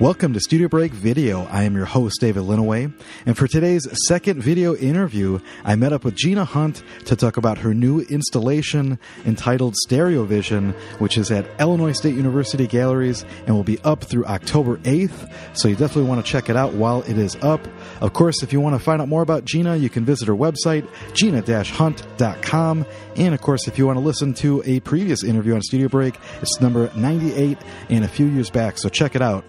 Welcome to Studio Break Video. I am your host, David Linneweh, and for today's second video interview, I met up with Gina Hunt to talk about her new installation entitled Stereo Vision, which is at Illinois State University Galleries and will be up through October 8th, so you definitely want to check it out while it is up. Of course, if you want to find out more about Gina, you can visit her website, gina-hunt.com, and of course, if you want to listen to a previous interview on Studio Break, it's number 98 and a few years back, so check it out.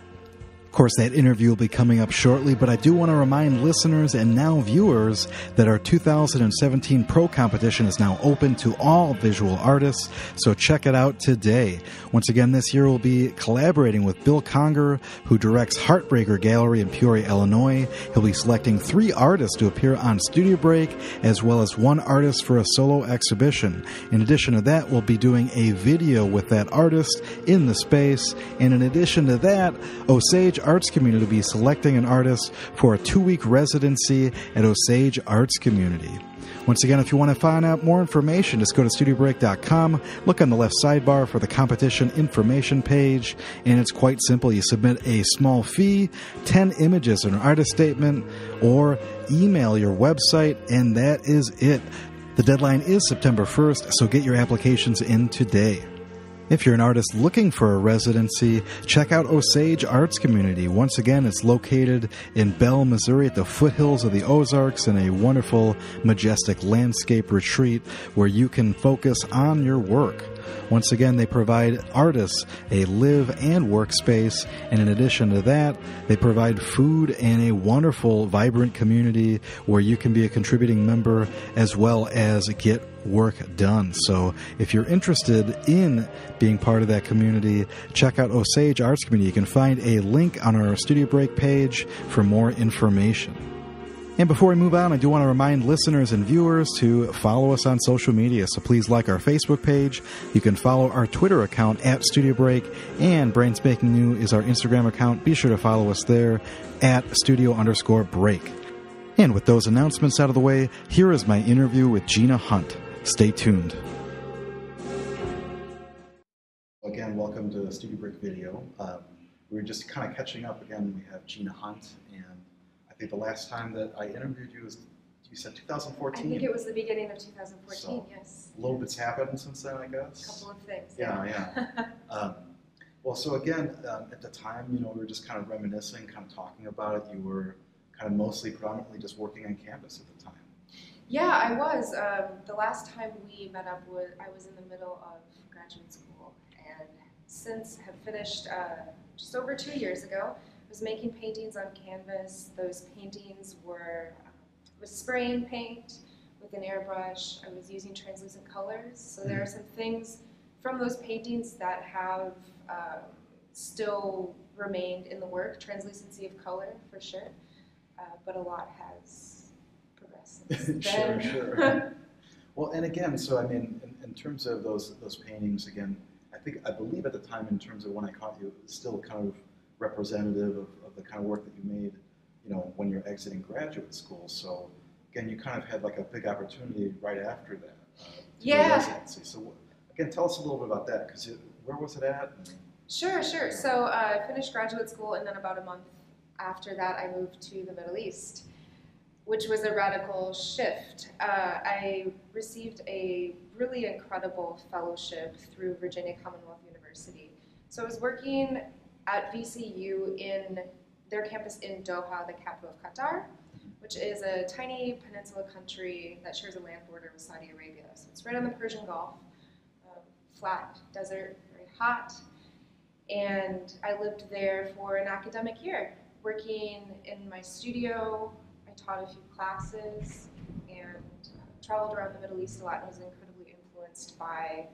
Of course, that interview will be coming up shortly, but I do want to remind listeners and now viewers that our 2017 Pro Competition is now open to all visual artists, so check it out today. Once again, this year we'll be collaborating with Bill Conger, who directs Heartbreaker Gallery in Peoria, Illinois. He'll be selecting 3 artists to appear on Studio Break, as well as 1 artist for a solo exhibition. In addition to that, we'll be doing a video with that artist in the space, and in addition to that, Osage Arts Community will be selecting an artist for a 2-week residency at Osage Arts Community. Once again, if you want to find out more information, just go to studiobreak.com, look on the left sidebar for the competition information page, and it's quite simple. You submit a small fee, 10 images and an artist statement, or email your website, and that is it. The deadline is September 1st, so get your applications in today. If you're an artist looking for a residency, check out Osage Arts Community. Once again, it's located in Bell, Missouri at the foothills of the Ozarks in a wonderful, majestic landscape retreat where you can focus on your work. Once again, they provide artists a live and work space, and in addition to that, they provide food and a wonderful, vibrant community where you can be a contributing member as well as get work done. So if you're interested in being part of that community, check out Osage Arts Community. You can find a link on our Studio Break page for more information. And before we move on, I do want to remind listeners and viewers to follow us on social media. So please like our Facebook page. You can follow our Twitter account at Studio Break, and Brains Making New is our Instagram account. Be sure to follow us there at Studio_Break. And with those announcements out of the way, here is my interview with Gina Hunt. Stay tuned. Again, welcome to Studio Break Video. We're just kind of catching up again. We have Gina Hunt, and I think the last time that I interviewed you was, you said 2014? I think it was the beginning of 2014, so, yes. A little bit's happened since then, I guess? A couple of things, yeah. Well, so again, at the time, we were just kind of reminiscing, kind of talking about it. You were kind of mostly, predominantly just working on campus at the time. Yeah, I was. The last time we met up, I was in the middle of graduate school, and since have finished just over 2 years ago. I was making paintings on canvas. Those paintings were with spraying paint, with an airbrush. I was using translucent colors. So there are some things from those paintings that have still remained in the work. Translucency of color, for sure, but a lot has progressed since then. Sure. Well, and again, so I mean, in terms of those paintings, again, I believe at the time, in terms of when I caught you, it was still kind of representative of the kind of work that you made, when you're exiting graduate school. So again, you kind of had like a big opportunity right after that. Yeah. Residency. So again, tell us a little bit about that, because where was it at? Sure. So I finished graduate school, and then about a month after that, I moved to the Middle East, which was a radical shift. I received a really incredible fellowship through Virginia Commonwealth University. So I was working at VCU in their campus in Doha, the capital of Qatar, which is a tiny peninsula country that shares a land border with Saudi Arabia. So it's right on the Persian Gulf, flat desert, very hot. And I lived there for an academic year, working in my studio. I taught a few classes and traveled around the Middle East a lot, and was incredibly influenced by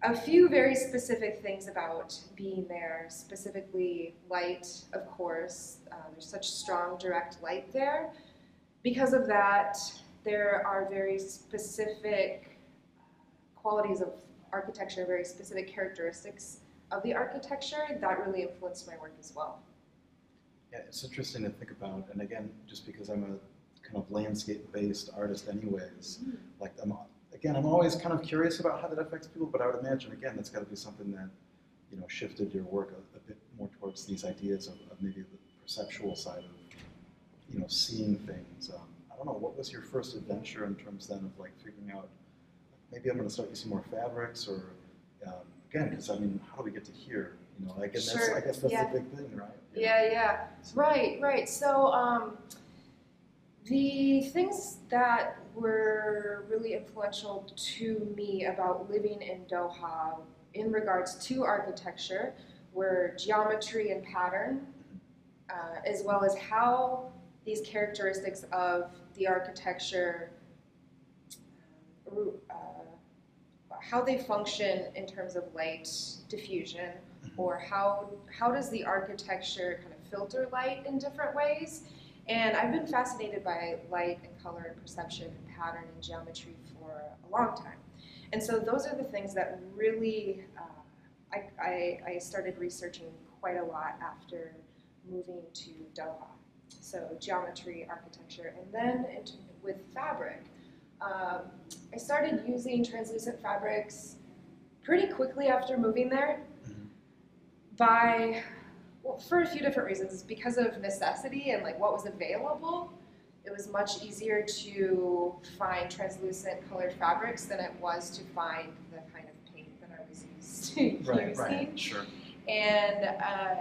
a few very specific things about being there, specifically light, of course. There's such strong direct light there. Because of that, there are very specific qualities of architecture, very specific characteristics of the architecture that really influenced my work as well. Yeah, it's interesting to think about, and again, just because I'm a kind of landscape-based artist anyways, like I'm always kind of curious about how that affects people, but I would imagine, again, that's got to be something that, shifted your work a bit more towards these ideas of maybe the perceptual side of seeing things. I don't know, what was your first adventure in terms then of like figuring out maybe I'm going to start using more fabrics, or again, because I mean, how do we get to here? I guess that's the big thing, right? Yeah. Right. So the things that were really influential to me about living in Doha in regards to architecture were geometry and pattern, as well as how these characteristics of the architecture, how they function in terms of light diffusion, or how does the architecture kind of filter light in different ways. And I've been fascinated by light and color and perception and pattern and geometry for a long time. And so those are the things that really I started researching quite a lot after moving to Doha. So geometry, architecture, and then with fabric. I started using translucent fabrics pretty quickly after moving there for a few different reasons. Because of necessity and like what was available, it was much easier to find translucent colored fabrics than it was to find the kind of paint that I was used to using. Right, sure. And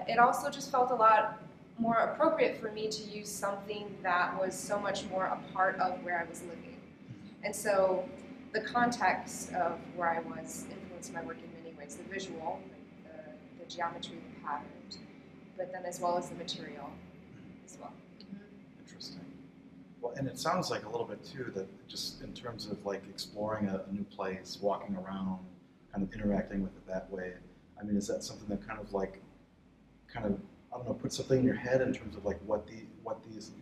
it also just felt a lot more appropriate for me to use something that was so much more a part of where I was living. And so the context of where I was influenced my work in many ways: the visual, the geometry, the patterns, but then as well as the material as well. Interesting. Well, and it sounds like a little bit too that just in terms of like exploring a new place, walking around, kind of interacting with it that way. I mean, is that something that kind of I don't know, put something in your head in terms of like what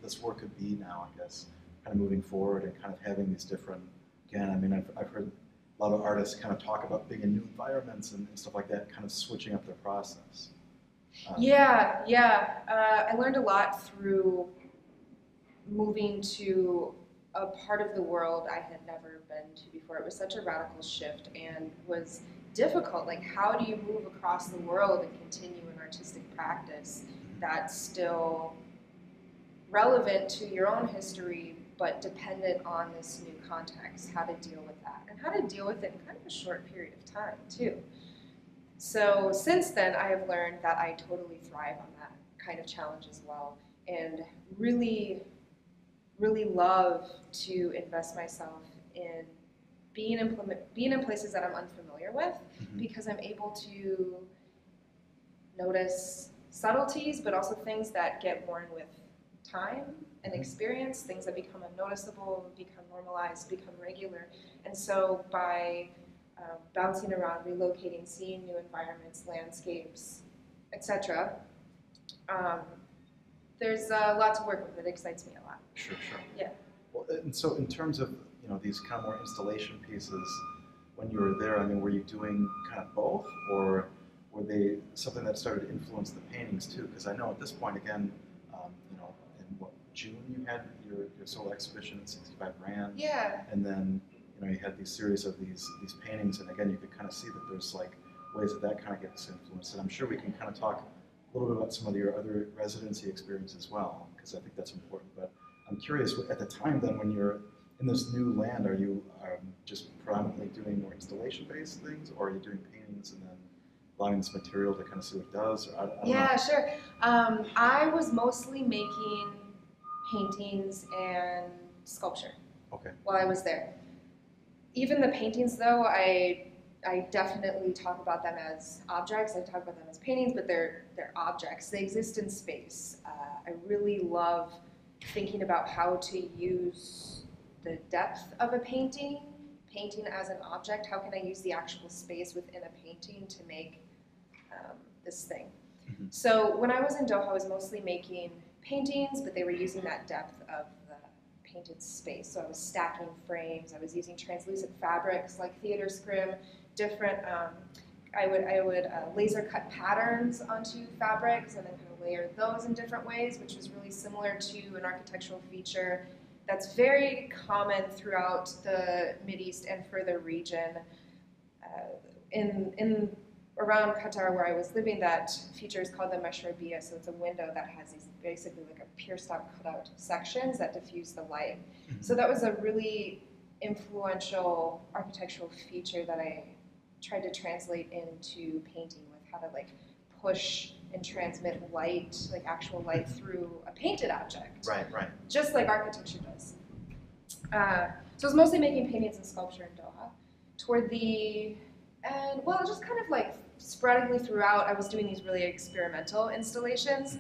this work could be now, I guess, kind of moving forward and kind of having these different, again, I mean, I've heard a lot of artists kind of talk about being in new environments and stuff like that, kind of switching up their process. I learned a lot through moving to a part of the world I had never been to before. It was such a radical shift and was difficult. Like, how do you move across the world and continue an artistic practice that's still relevant to your own history, but dependent on this new context? How to deal with that, and how to deal with it in kind of a short period of time, too. So since then, I have learned that I totally thrive on that kind of challenge as well, and really, really love to invest myself in being in places that I'm unfamiliar with, because I'm able to notice subtleties, but also things that get worn with time and experience, things that become unnoticeable, become normalized, become regular. And so by bouncing around, relocating, seeing new environments, landscapes, etc., there's a lot to work with. It excites me a lot. Sure. Yeah. Well, and so in terms of these kind of more installation pieces, when you were there, I mean, were you doing kind of both, or were they something that started to influence the paintings too? Because I know at this point, again, in June you had your solo exhibition at 65 Rand. Yeah. And then you had these series of these paintings, and again you could kind of see that there's like ways that kind of gets influenced. And I'm sure we can kind of talk a little bit about some of your other residency experience as well, because I think that's important. But I'm curious, at the time then, when you're in this new land, are you just predominantly doing more installation-based things, or are you doing paintings and then allowing this material to kind of see what it does? Or I don't know. Sure. I was mostly making paintings and sculpture while I was there. Even the paintings, though, I definitely talk about them as objects. I talk about them as paintings, but they're objects. They exist in space. I really love thinking about how to use the depth of a painting as an object. How can I use the actual space within a painting to make this thing? So when I was in Doha, I was mostly making paintings, but they were using that depth of the painted space. So I was stacking frames. I was using translucent fabrics like theater scrim, different. I would laser cut patterns onto fabrics and then kind of layer those in different ways, which was really similar to an architectural feature that's very common throughout the Mideast and further region. In around Qatar where I was living, that feature is called the Mashrabiyya. So it's a window that has these basically like a pierced out cutout sections that diffuse the light. So that was a really influential architectural feature that I tried to translate into painting, with how to like push and transmit light, like actual light, through a painted object. Right. Just like architecture does. So I was mostly making paintings and sculpture in Doha. Toward the end, well, just kind of like sporadically throughout, I was doing these really experimental installations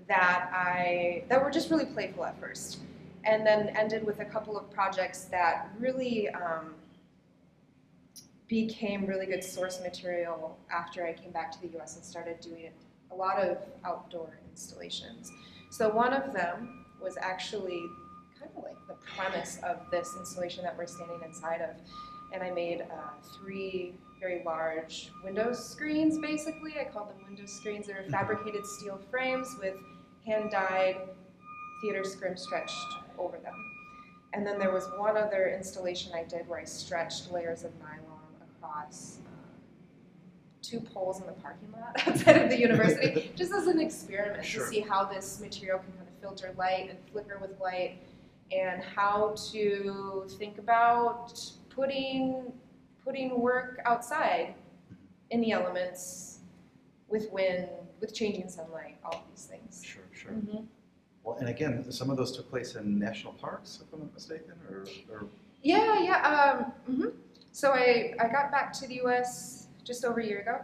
that were just really playful at first, and then ended with a couple of projects that really became really good source material after I came back to the US and started doing a lot of outdoor installations. So one of them was actually kind of like the premise of this installation that we're standing inside of. And I made 3 very large window screens, basically. I called them window screens. They were fabricated steel frames with hand-dyed theater scrim stretched over them. And then there was one other installation I did where I stretched layers of nylon across 2 poles in the parking lot outside of the university, just as an experiment to see how this material can kind of filter light and flicker with light, and how to think about putting work outside in the elements, with wind, with changing sunlight, all these things. Sure. Well, and again, some of those took place in national parks, if I'm not mistaken, or... Yeah. So I got back to the U.S. just over a year ago,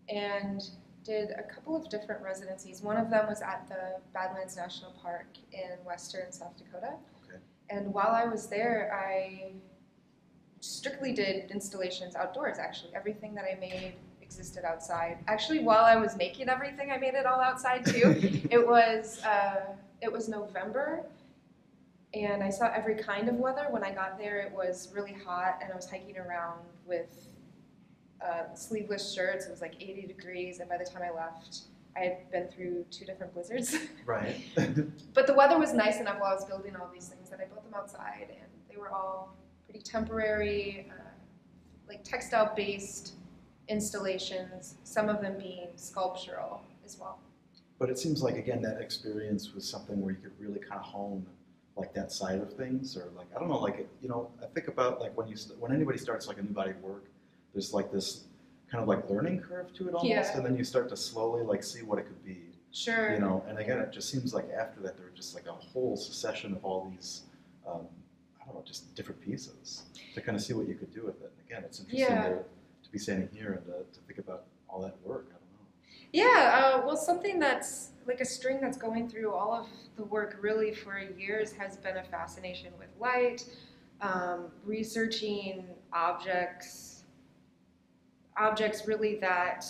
and did a couple of different residencies. One of them was at the Badlands National Park in western South Dakota. Okay. And while I was there, I strictly did installations outdoors, actually. Everything that I made existed outside. Actually, while I was making everything, I made it all outside too. It was November, and I saw every kind of weather. When I got there, it was really hot, and I was hiking around with sleeveless shirts. It was like 80 degrees, and by the time I left, I had been through 2 different blizzards. Right. But the weather was nice enough while I was building all these things that I built them outside, and they were all pretty temporary, like textile-based installations, some of them being sculptural as well. But it seems like, again, that experience was something where you could really kind of hone like that side of things, or like, I don't know, like, I think about like when anybody starts like a new body of work, there's like this kind of like learning curve to it almost, and then you start to slowly like see what it could be. Sure. And again, it just seems like after that there was just like a whole succession of all these, I don't know, just different pieces to kind of see what you could do with it. And again, it's interesting to be standing here and to think about all that work. I don't know. Yeah, well, something that's like a string that's going through all of the work really for years has been a fascination with light, researching objects really that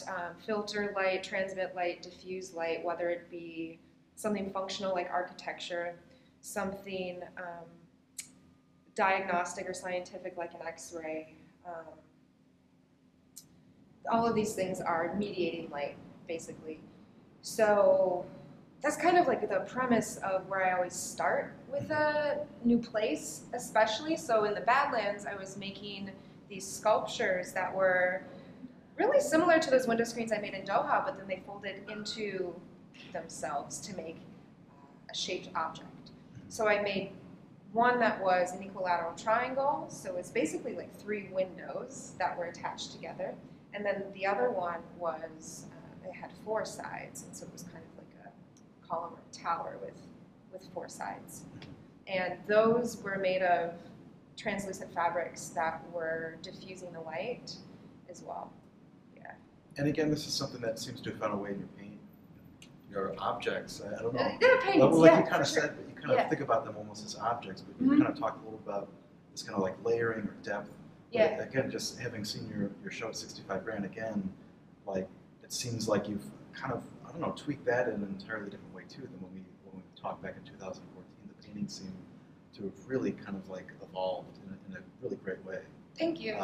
filter light, transmit light, diffuse light, whether it be something functional like architecture, something diagnostic or scientific like an X-ray. All of these things are mediating light, basically. So that's kind of like the premise of where I always start with a new place, especially. So in the Badlands, I was making these sculptures that were really similar to those window screens I made in Doha, but then they folded into themselves to make a shaped object. So I made one that was an equilateral triangle, so it's basically like 3 windows that were attached together. And then the other one was, it had 4 sides, and so it was kind of like a column or tower with 4 sides. And those were made of translucent fabrics that were diffusing the light as well. Yeah. And again, this is something that seems to have found a way in your paint, your objects. I don't know. They're paintings, like yeah, you kind of sure. said, but you kind of think about them almost as objects, but you kind of talked a little about this kind of like layering or depth. Yeah. But again, just having seen your show at 65 grand again, like it seems like you've kind of, I don't know, tweaked that in an entirely different way too than when we talked back in 2014. The painting seemed to have really kind of like evolved in a really great way. Thank you.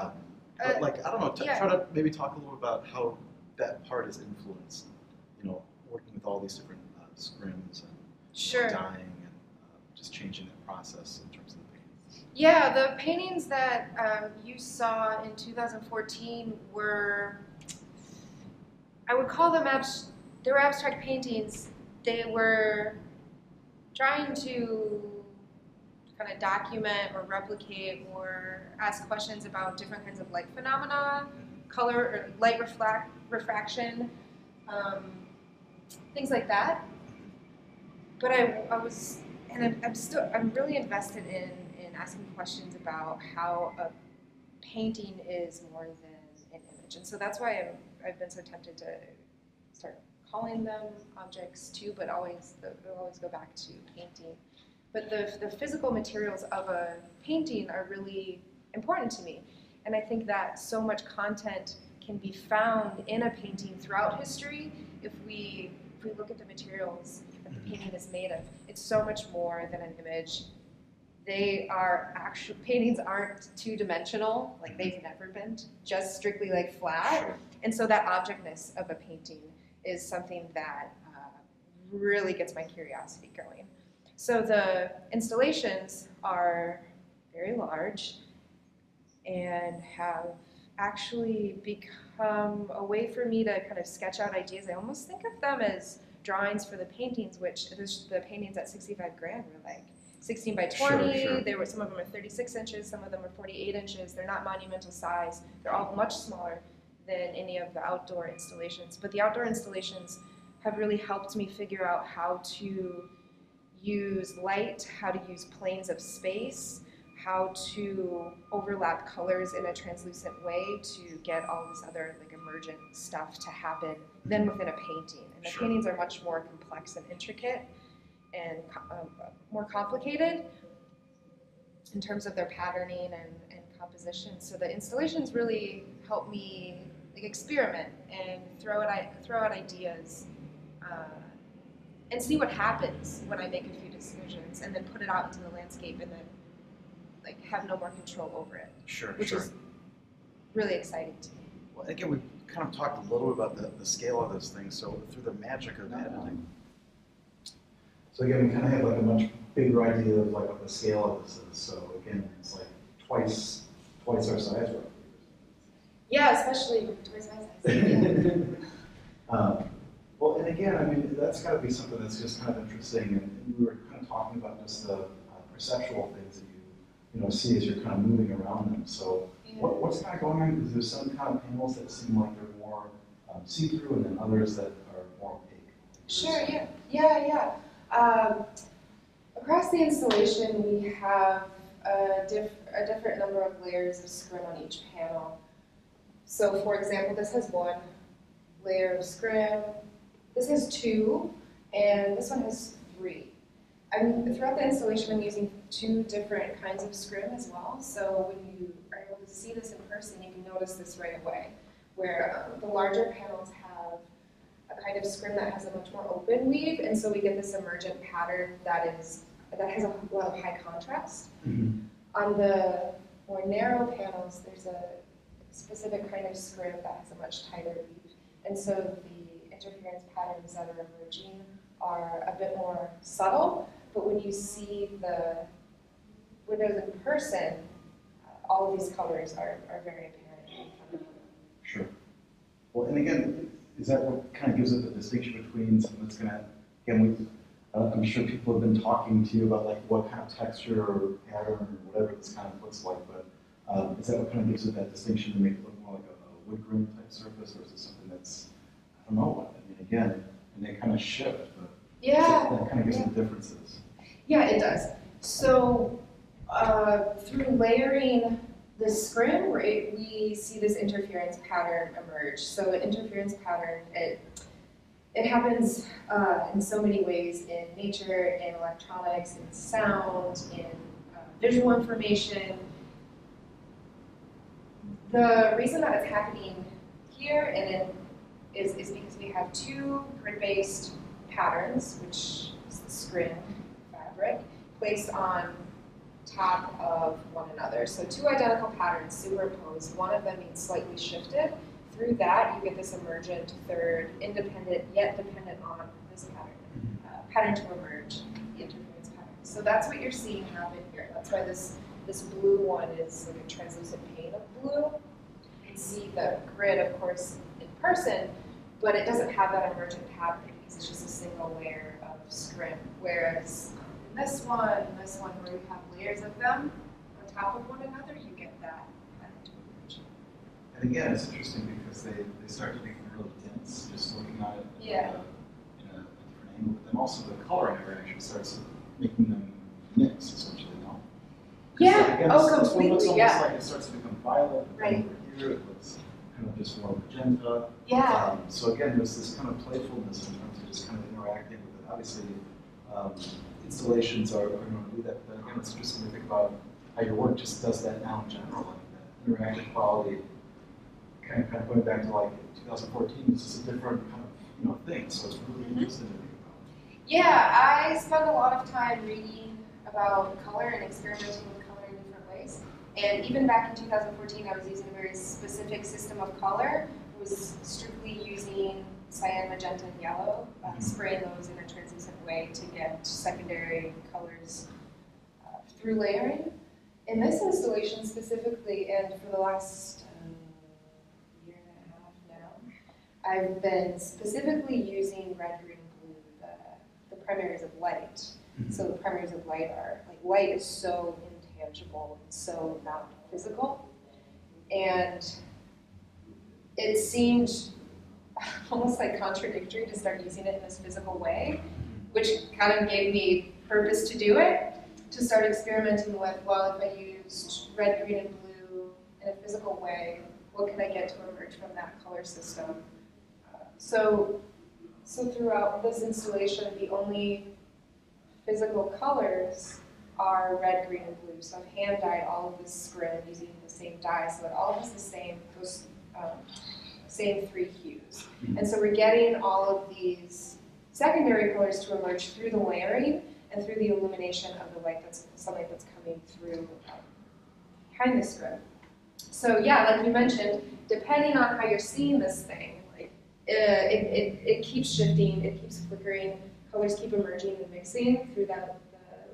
But like, I don't know, try to maybe talk a little about how that part is influenced, working with all these different scrims and dyeing and just changing that process in terms of the paintings. Yeah, the paintings that you saw in 2014 were I would call them they were abstract paintings. They were trying to kind of document or replicate or ask questions about different kinds of light phenomena, color or light refraction, things like that. But I'm really invested in asking questions about how a painting is more than an image, and so that's why I've been so tempted to start calling them objects too, but they'll always go back to painting. But the physical materials of a painting are really important to me, and I think that so much content can be found in a painting throughout history if we look at the materials that the painting is made of. It's so much more than an image. Paintings aren't two-dimensional, like they've never been, just strictly like flat. And so that objectness of a painting is something that really gets my curiosity going. So the installations are very large and have actually become a way for me to kind of sketch out ideas. I almost think of them as drawings for the paintings, which the paintings at 65 grand were like 16 by 20. Sure. Some of them are 36 inches, some of them are 48 inches. They're not monumental size. They're all much smaller than any of the outdoor installations. But the outdoor installations have really helped me figure out how to use light, how to use planes of space, how to overlap colors in a translucent way to get all this other like emergent stuff to happen than within a painting. And the paintings are much more complex and intricate and more complicated in terms of their patterning and composition. So the installations really help me like experiment and throw out ideas and see what happens when I make a few decisions and then put it out into the landscape and then like have no more control over it. Which is really exciting to me. Well, again, we kind of talked a little bit about the scale of those things. So through the magic of editing. So again, we kind of have like a much bigger idea of like what the scale of this is. So again, it's like twice our size, right? Yeah, especially twice my size. Yeah. Well, and again, I mean, that's got to be something that's just kind of interesting. And we were kind of talking about just the perceptual things that you see as you're kind of moving around them. So what's kind of going on? Because there's some kind of panels that seem like they're more see-through, and then others that are more opaque. Sure. Yeah. Across the installation, we have a different number of layers of scrim on each panel. So, for example, this has one layer of scrim. This has two, and this one has three. Throughout the installation, I'm using two different kinds of scrim as well. So when you are able to see this in person, you can notice this right away, where the larger panels have a kind of scrim that has a much more open weave, and so we get this emergent pattern that has a lot of high contrast. Mm-hmm. On the more narrow panels, there's a specific kind of scrim that has a much tighter weave, and so the interference patterns that are emerging are a bit more subtle, but when you see the windows in person, all of these colors are very apparent. Sure. Well, and again, is that what kind of gives it the distinction between something that's going to, again, I'm sure people have been talking to you about like what kind of texture or pattern or whatever this kind of looks like, but is that what kind of gives it that distinction to make it look more like a wood grain type surface, or is it something that's, I don't know, I mean, again, and they kind of shift, but that kind of gives it differences. Yeah, it does. So through layering the scrim, we see this interference pattern emerge. So an interference pattern, it happens in so many ways in nature, in electronics, in sound, in visual information. The reason that it's happening here is because we have two grid-based patterns, which is the scrim fabric, placed on top of one another. So two identical patterns superimposed. One of them means slightly shifted. Through that, you get this emergent third, independent yet dependent on this pattern. Pattern to emerge, the interference pattern. So that's what you're seeing happen here. That's why this blue one is like a translucent pane of blue. You can see the grid, of course, in person, but it doesn't have that emergent happening because it's just a single layer of scrim. Whereas in this one, where you have layers of them on top of one another, you get that emergent. And again, it's interesting because they start to become really dense, just looking at it Yeah. in a different angle. But then also the color interaction starts making them mix, essentially, no? Yeah, Again, oh, this one looks completely, almost yeah. like it starts to become violet, but then Right. over here it looks kind of just more magenta. Yeah. So again, there's this kind of playfulness in terms of just kind of interacting with it. Obviously, installations are going to do that, but again, it's interesting to think about how your work just does that now in general, like that interactive quality. Kind of going back to like 2014, this is a different kind of thing. So it's really interesting to think about. Yeah, I spend a lot of time reading about color and experimenting with color in different ways. And even back in 2014, I was using a very specific system of color. It was strictly using cyan, magenta, and yellow, spraying those in a translucent way to get secondary colors through layering. In this installation specifically, and for the last year and a half now, I've been specifically using red, green, blue, the primaries of light. So the primaries of light are, like, light is so intangible and so not physical. And it seemed almost like contradictory to start using it in this physical way, which kind of gave me purpose to do it, to start experimenting with, well, if I used red, green, and blue in a physical way, what can I get to emerge from that color system? So throughout this installation, the only physical colors are red, green, and blue. So I've hand dyed all of this scrim using the same dye, so it all has the same, those same three hues. And so we're getting all of these secondary colors to emerge through the layering and through the illumination of the light sunlight that's coming through behind the scrim. So yeah, like you mentioned, depending on how you're seeing this thing, like it keeps shifting, it keeps flickering, colors keep emerging and mixing through the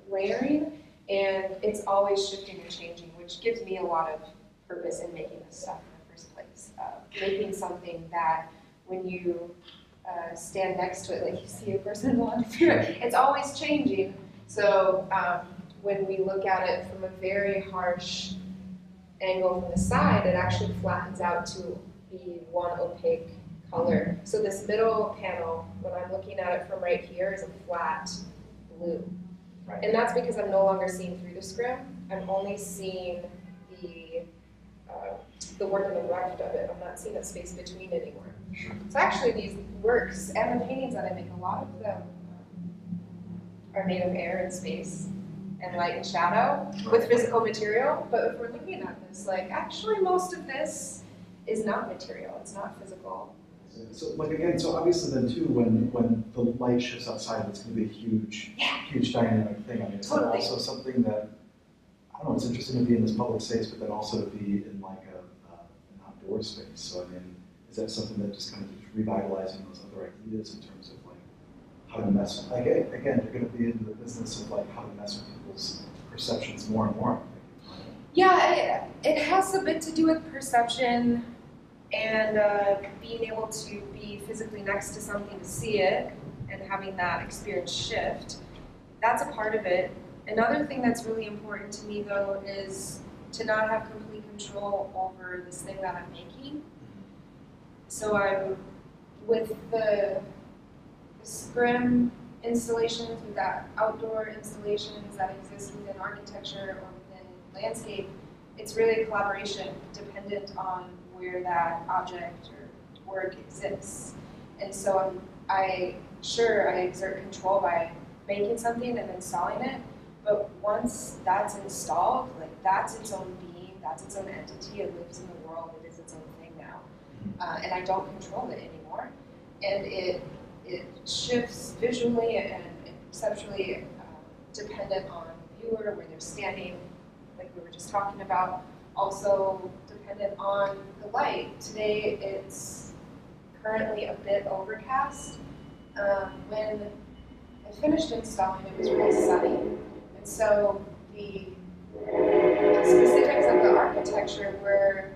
layering, and it's always shifting and changing, which gives me a lot of purpose in making this stuff in the first place. Making something that when you stand next to it, like you see a person walking through it, it's always changing. So when we look at it from a very harsh angle from the side, it actually flattens out to be one opaque color. So this middle panel, when I'm looking at it from right here, is a flat blue. Right. And that's because I'm no longer seeing through the scrim. I'm only seeing the work on the left of it. I'm not seeing a space between anymore. So actually these works and the paintings that I make, a lot of them are made of air and space and light and shadow with physical material. But if we're looking at this, like, actually most of this is not material, it's not physical. So, like, again, so obviously then too, when the light shifts outside, it's going to be a huge dynamic thing. I mean, it's Totally. also something that, I don't know, it's interesting to be in this public space, but then also to be in like an outdoor space. So I mean, is that something that just kind of keeps revitalizing those other ideas in terms of like how to mess with, like, again, you're going to be into the business of like how to mess with people's perceptions more and more. Yeah, it has a bit to do with perception and being able to be physically next to something to see it and having that experience shift. That's a part of it. Another thing that's really important to me, though, is to not have complete control over this thing that I'm making. So I'm, with the scrim installations, with that outdoor installations that exist within architecture or within landscape, it's really a collaboration dependent on where that object or work exists. And so I exert control by making something and installing it, but once that's installed, like, that's its own being, that's its own entity, it lives in the world, it is its own thing now. And I don't control it anymore. And it shifts visually and conceptually dependent on the viewer, where they're standing, like we were just talking about. Also dependent on the light. Today it's currently a bit overcast. When I finished installing, it was really sunny. And so the specifics of the architecture were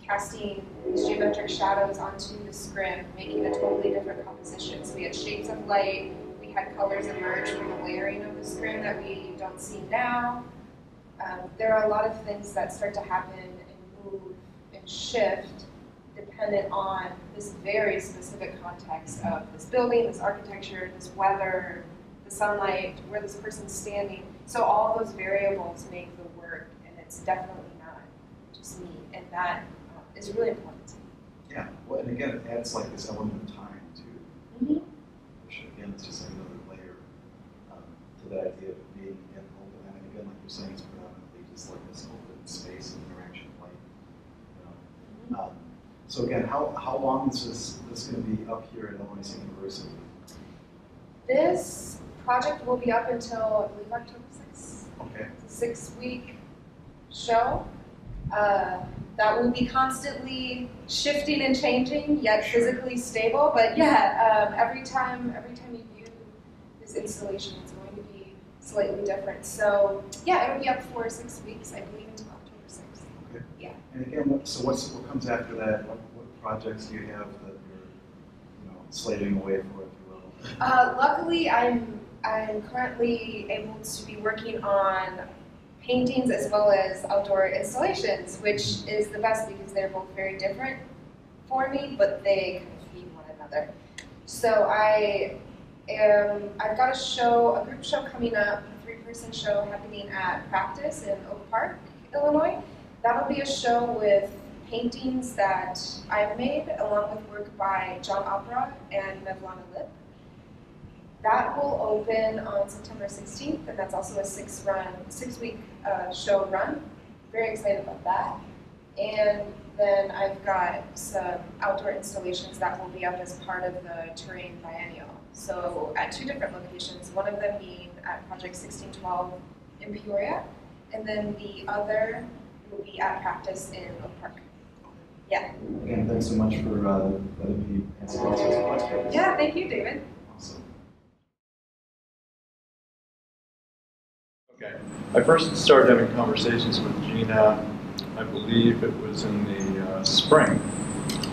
casting these geometric shadows onto the scrim, making a totally different composition. So we had shapes of light, we had colors emerge from the layering of the scrim that we don't see now. There are a lot of things that start to happen and move and shift dependent on this very specific context of this building, this architecture, this weather, the sunlight, where this person's standing. So all those variables make the work, and it's definitely not just me, and that is really important to me. Yeah, well, and again, it adds like this element of time too, Mm-hmm. which again, it's just like another layer to that idea of being in open. I mean, again, like you're saying, it's predominantly just like this open space and interaction of light. You know? So again, how long is this going to be up here at Illinois State University? This project will be up until, I believe, October 6th. Okay. It's a 6-week show. That will be constantly shifting and changing, yet physically stable. But yeah, every time you view this installation, it's going to be slightly different. So yeah, it'll be up for 6 weeks, I believe, until October 6th. Okay. Yeah. And again, what comes after that? What projects do you have that you're slaving away for, if you will? Luckily, I'm currently able to be working on paintings as well as outdoor installations, which is the best because they're both very different for me, but they kind of feed one another. So I've got a group show coming up, a 3-person show happening at Practice in Oak Park, Illinois. That'll be a show with paintings that I've made, along with work by John Opera and Mevlana Lip. That will open on September 16th, and that's also a 6-week show run. Very excited about that. And then I've got some outdoor installations that will be up as part of the Terrain Biennial. So at 2 different locations, one of them being at Project 1612 in Peoria, and then the other will be at Practice in Oak Park. Yeah. Again, thanks so much for letting me answer all sorts of questions. Yeah, thank you, David. Awesome. Okay. I first started having conversations with Gina, I believe it was in the spring,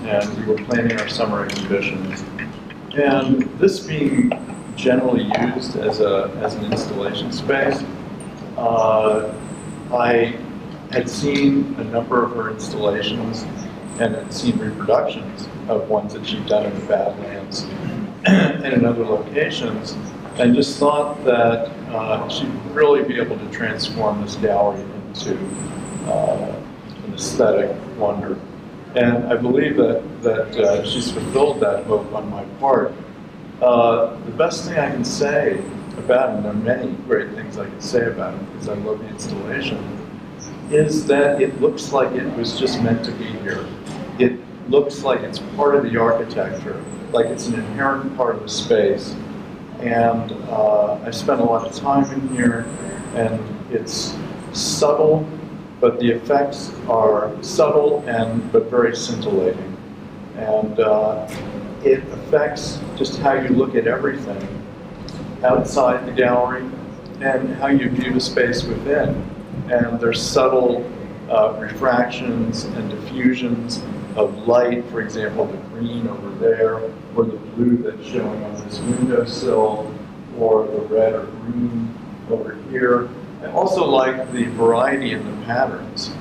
and we were planning our summer exhibitions. And this being generally used as an installation space, I had seen a number of her installations and had seen reproductions of ones that she'd done in the Badlands and in other locations, and just thought that she'd really be able to transform this gallery into an aesthetic wonder. And I believe that she's fulfilled that hope on my part. The best thing I can say about it, and there are many great things I can say about it because I love the installation, is that it looks like it was just meant to be here. It looks like it's part of the architecture, like it's an inherent part of the space. And I spent a lot of time in here, and it's subtle, but the effects are subtle but very scintillating. And it affects just how you look at everything outside the gallery and how you view the space within. And there's subtle refractions and diffusions of light, for example, the green over there, or the blue that's showing on this windowsill, or the red or green over here. I also like the variety in the patterns,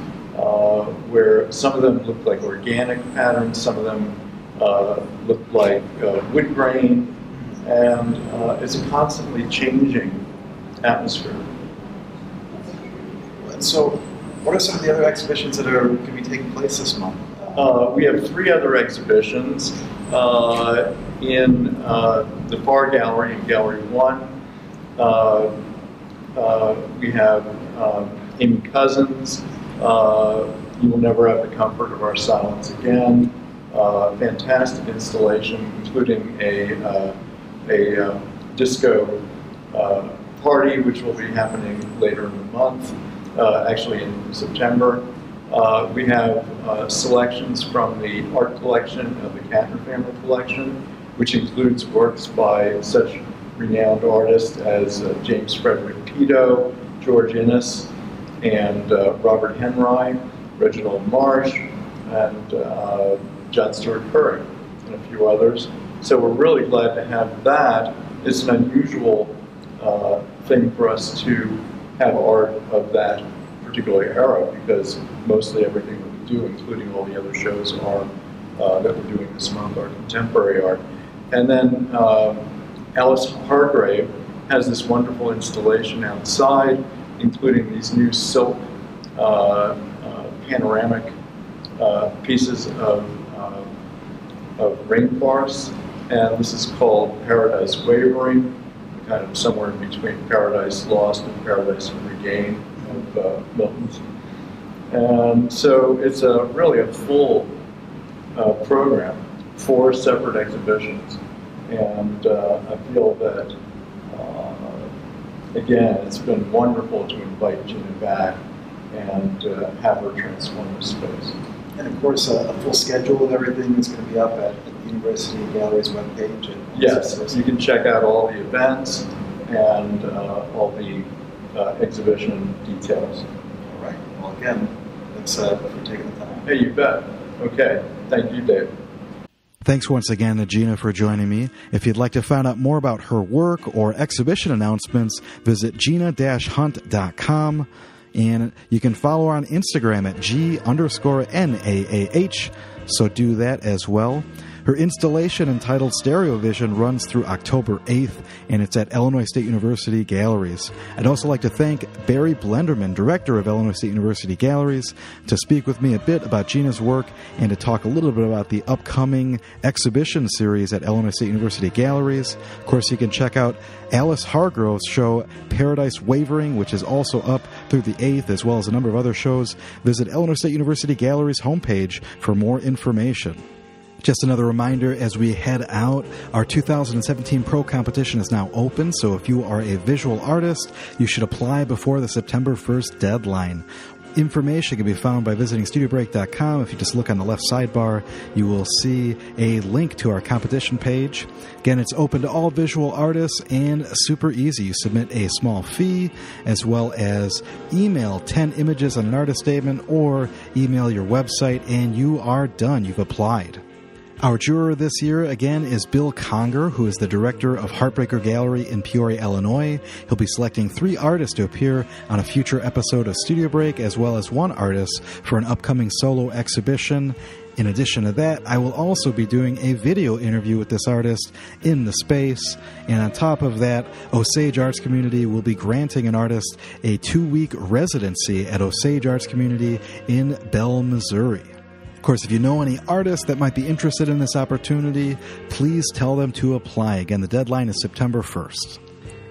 where some of them look like organic patterns, some of them look like wood grain, and it's a constantly changing atmosphere. So, what are some of the other exhibitions that are going to be taking place this month? We have 3 other exhibitions in the Far Gallery, in Gallery 1. We have Amy Cousins, You Will Never Have the Comfort of Our Silence Again. Fantastic installation, including a disco party, which will be happening later in the month, actually in September. We have selections from the art collection of the Kattner family collection, which includes works by such renowned artists as James Frederick Peto, George Innes, and Robert Henry, Reginald Marsh, and John Stewart Curry, and a few others. So we're really glad to have that. It's an unusual thing for us to have art of that particular era, because mostly everything that we do, including all the other shows, are that we're doing this month, are contemporary art. And then Alice Hargrave has this wonderful installation outside, including these new silk panoramic pieces of rainforests, and this is called Paradise Wavering, kind of somewhere in between Paradise Lost and Paradise Regained of Milton's. And so it's really a full program, 4 separate exhibitions, and I feel that again, it's been wonderful to invite Gina back and have her transform the space. And of course, a full schedule of everything is going to be up at the University Gallery's webpage. Yes, you can check out all the events and all the exhibition details. All right. Well, again, thanks for taking the time. Hey, you bet. Okay. Thank you, Dave. Thanks once again to Gina for joining me. If you'd like to find out more about her work or exhibition announcements, visit gina-hunt.com. And you can follow her on Instagram at G_NAAH, so do that as well. Her installation entitled Stereo Vision runs through October 8th, and it's at Illinois State University Galleries. I'd also like to thank Barry Blinderman, director of Illinois State University Galleries, to speak with me a bit about Gina's work and to talk a little bit about the upcoming exhibition series at Illinois State University Galleries. Of course, you can check out Alice Hargrove's show Paradise Wavering, which is also up through the 8th, as well as a number of other shows. Visit Illinois State University Galleries homepage for more information. Just another reminder as we head out, our 2017 Pro competition is now open, so if you are a visual artist, you should apply before the September 1st deadline. Information can be found by visiting studiobreak.com. If you just look on the left sidebar, you will see a link to our competition page. Again, it's open to all visual artists and super easy. You submit a small fee as well as email 10 images on an artist statement or email your website and you are done. You've applied. Our juror this year, again, is Bill Conger, who is the director of Heartbreaker Gallery in Peoria, Illinois. He'll be selecting 3 artists to appear on a future episode of Studio Break, as well as 1 artist for an upcoming solo exhibition. In addition to that, I will also be doing a video interview with this artist in the space. And on top of that, Osage Arts Community will be granting an artist a 2-week residency at Osage Arts Community in Bell, Missouri. Of course, if you know any artists that might be interested in this opportunity, please tell them to apply. Again, the deadline is September 1st.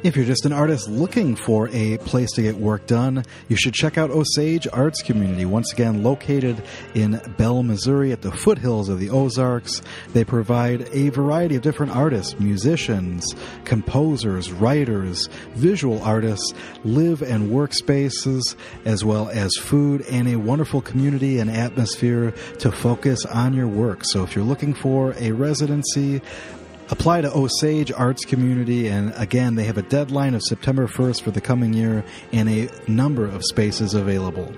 If you're just an artist looking for a place to get work done, you should check out Osage Arts Community, once again located in Bell, Missouri at the foothills of the Ozarks. They provide a variety of different artists, musicians, composers, writers, visual artists, live and work spaces, as well as food and a wonderful community and atmosphere to focus on your work. So if you're looking for a residency, apply to Osage Arts Community, and again, they have a deadline of September 1st for the coming year and a number of spaces available.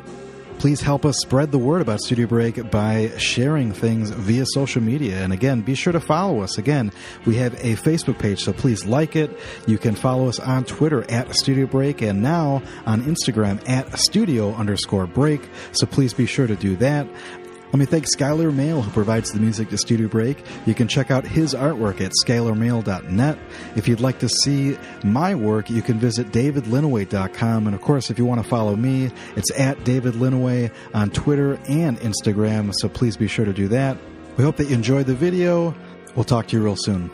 Please help us spread the word about Studio Break by sharing things via social media. And again, be sure to follow us. Again, we have a Facebook page, so please like it. You can follow us on Twitter at Studio Break and now on Instagram at Studio_Break. So please be sure to do that. Let me thank Skylar Mail, who provides the music to Studio Break. You can check out his artwork at skylarmail.net. If you'd like to see my work, you can visit davidlinneweh.com. And of course, if you want to follow me, it's at David Linneweh on Twitter and Instagram. So please be sure to do that. We hope that you enjoyed the video. We'll talk to you real soon.